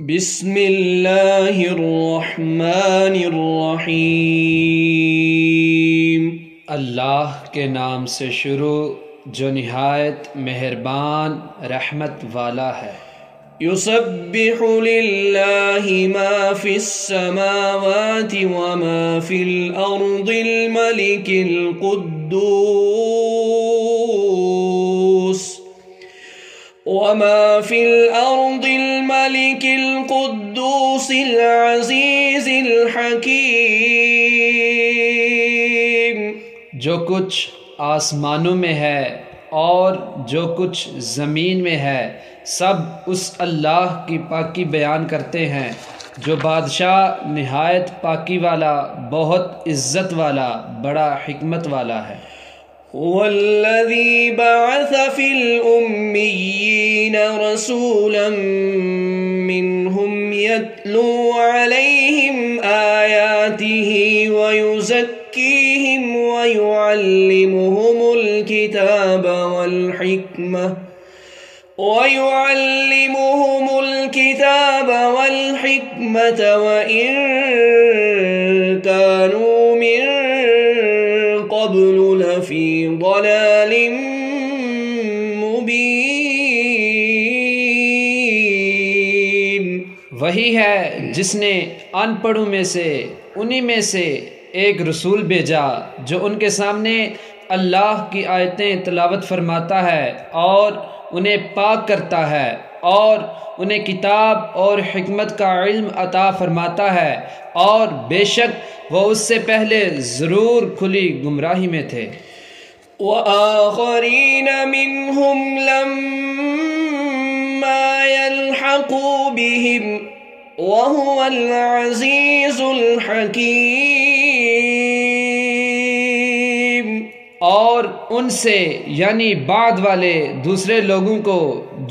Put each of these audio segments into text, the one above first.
بسم اللہ الرحمن الرحیم۔ اللہ کے نام سے شروع جو نہایت مہربان رحمت والا ہے۔ یسبح للہ ما فی السماوات وما فی الارض الملک القدوس وما فی الارض الملک القدوس العزیز الحکیم۔ جو کچھ آسمانوں میں ہے اور جو کچھ زمین میں ہے سب اس اللہ کی پاکی بیان کرتے ہیں جو بادشاہ نہایت پاکی والا، بہت عزت والا، بڑا حکمت والا ہے۔ والذی بعث فی الأمیین رسولا منہم یتلو علیہم آیاتہ ویزکیہم ویعلمہم الکتاب والحکمة وإن كانوا من قبل لفی ضلال مبین۔ وہی ہے جس نے ان پڑھوں میں سے انہی میں سے ایک رسول بھیجا جو ان کے سامنے اللہ کی آیتیں تلاوت فرماتا ہے اور انہیں پاک کرتا ہے اور انہیں کتاب اور حکمت کا علم عطا فرماتا ہے، اور بے شک وہ اس سے پہلے ضرور کھلی گمراہی میں تھے۔ وآخرین منہم لما يلحقوا بهم وهو العزیز الحکیم۔ اور ان سے یعنی بعد والے دوسرے لوگوں کو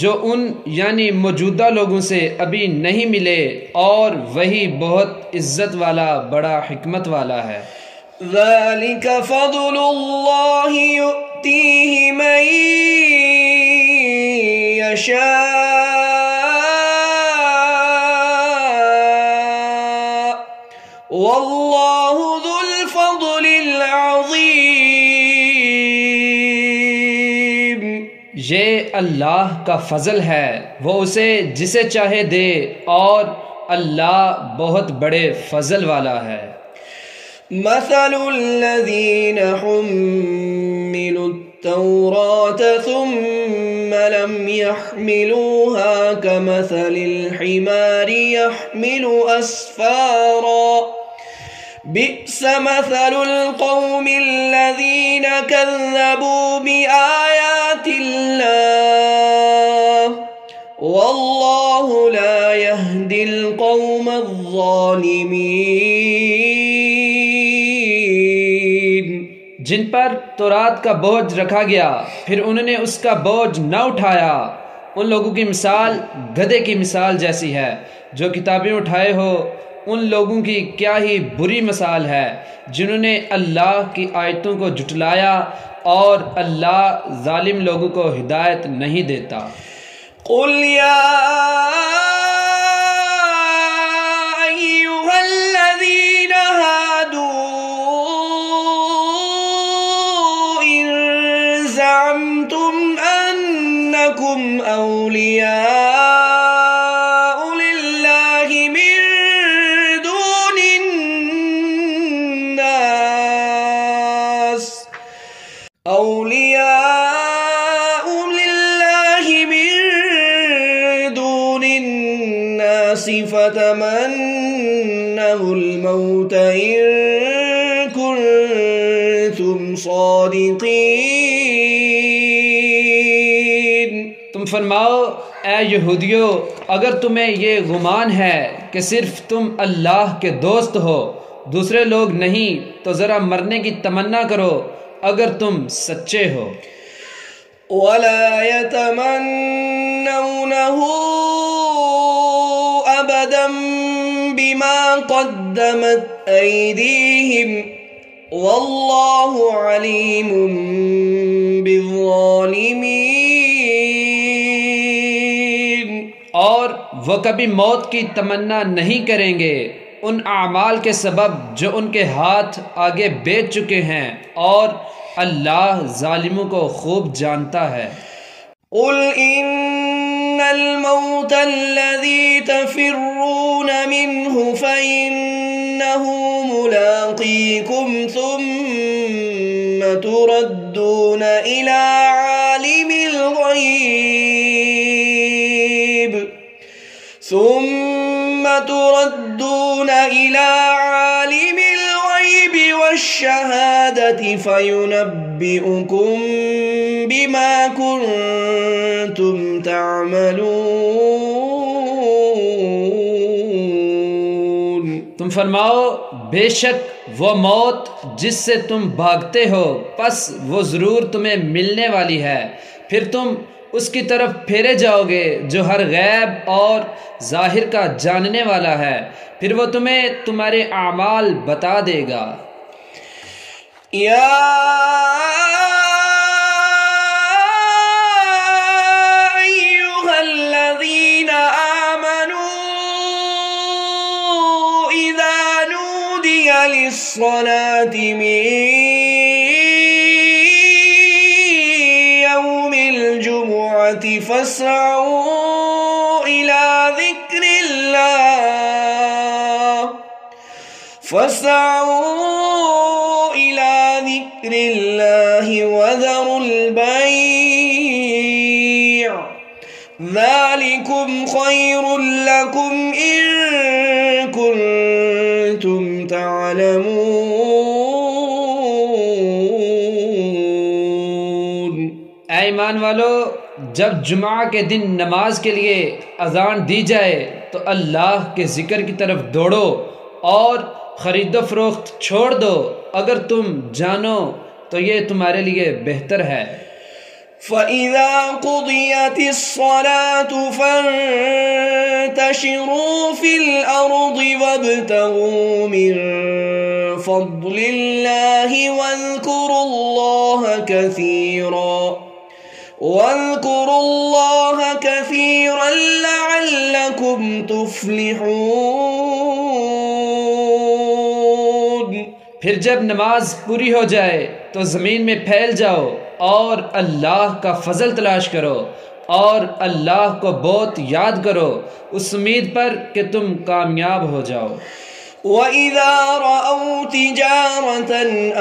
جو ان یعنی موجودہ لوگوں سے ابھی نہیں ملے، اور وہی بہت عزت والا، بڑا حکمت والا ہے۔ ذَلِكَ فَضْلُ اللَّهِ يُؤْتِيهِ مَن يَشَاءُ وَاللَّهُ ذُو الْفَضْلِ الْعَظِيمِ۔ یہ اللہ کا فضل ہے، وہ اسے جسے چاہے دے، اور اللہ بہت بڑے فضل والا ہے۔ مثل الذین حملوا التوراة ثم لم يحملوها كمثل الحمار يحمل أسفارا بئس مثل القوم الذين كذبوا بآيات الله والله لا يهدي القوم الظالمين۔ جن پر تورات کا بوجھ رکھا گیا پھر انہوں نے اس کا بوجھ نہ اٹھایا، ان لوگوں کی مثال گدھے کی مثال جیسی ہے جو کتابیں اٹھائے ہو۔ ان لوگوں کی کیا ہی بری مثال ہے جنہوں نے اللہ کی آیتوں کو جھٹلایا، اور اللہ ظالم لوگوں کو ہدایت نہیں دیتا۔ قل یا ایھا الذین ھادوا ان زعمتم انکم اولیاء للہ من دون الناس فتمنوا الموت إن كنتم صادقین۔ تم فرماؤ اے یہودیو، اگر تمہیں یہ گمان ہے کہ صرف تم اللہ کے دوست ہو، دوسرے لوگ نہیں، تو ذرا مرنے کی تمنا کرو اگر تم سچے ہو۔ ولا يتمنونه أبدا بما قدمت أيديهم والله عليم بالظالمين۔ وہ کبھی موت کی تمنا نہیں کریں گے ان اعمال کے سبب جو ان کے ہاتھ آگے بیچ چکے ہیں، اور اللہ ظالموں کو خوب جانتا ہے۔ قل ان الموت الذي تفرون منه فإنه ملاقيكم ثم تردون إلى عالم الغيب والشهادة فينبئكم بما كنتم تعملون۔ تم فرماؤ بے شک وہ موت جس سے تم بھاگتے ہو پس وہ ضرور تمہیں ملنے والی ہے، پھر تم اس کی طرف پھیرے جاؤ گے جو ہر غیب اور ظاہر کا جاننے والا ہے، پھر وہ تمہیں تمہارے اعمال بتا دے گا۔ یا ایھا الذین آمنوا اذا نودی للصلاة من یوم الجمعة فاسعوا إلى ذكر الله وذروا البيع ذلكم خير لكم إن كنتم تعلمون۔ اے ایمان والو، جب جمعہ کے دن نماز کے لیے اذان دی جائے تو اللہ کے ذکر کی طرف دوڑو اور خرید و فروخت چھوڑ دو، اگر تم جانو تو یہ تمہارے لیے بہتر ہے۔ فَإِذَا قُضِيَتِ الصَّلَاةُ فَانتَشِرُوا فِي الْأَرْضِ وَابْتَغُوا مِن فَضْلِ اللَّهِ وَاذْكُرُوا اللَّهَ كَثِيرًا لَعَلَّكُمْ تُفْلِحُونَ۔ پھر جب نماز پوری ہو جائے تو زمین میں پھیل جاؤ اور اللہ کا فضل تلاش کرو اور اللہ کو بہت یاد کرو، اس امید پر کہ تم کامیاب ہو جاؤ۔ وَإِذَا رَأَوْا تِجَارَةً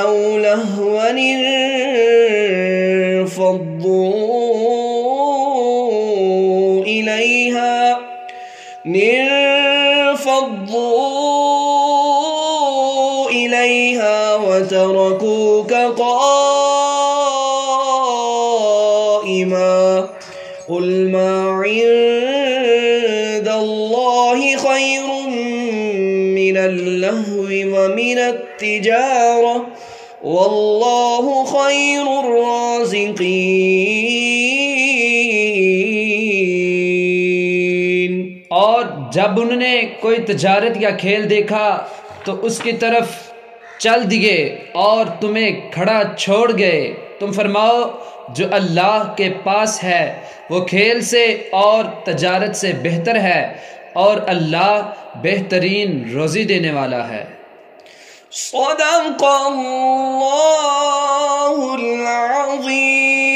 أَوْ لَهْوًا انفضوا إِلَيْهَا وَتَرَكُوكَ قَائِمًا قُلْ مَا عِندَ اللَّهِ خَيْرٌ مِّنَ اللَّهْوِ وَمِنَ التِّجَارَةِ وَاللَّهُ خَيْرُ الرَّازِقِينَ۔ اور جب انہوں نے کوئی تجارت یا کھیل دیکھا تو اس کی طرف چل دیے اور تمہیں کھڑا چھوڑ گئے، تم فرماؤ جو اللہ کے پاس ہے وہ کھیل سے اور تجارت سے بہتر ہے، اور اللہ بہترین روزی دینے والا ہے۔ صدق اللہ العظیم۔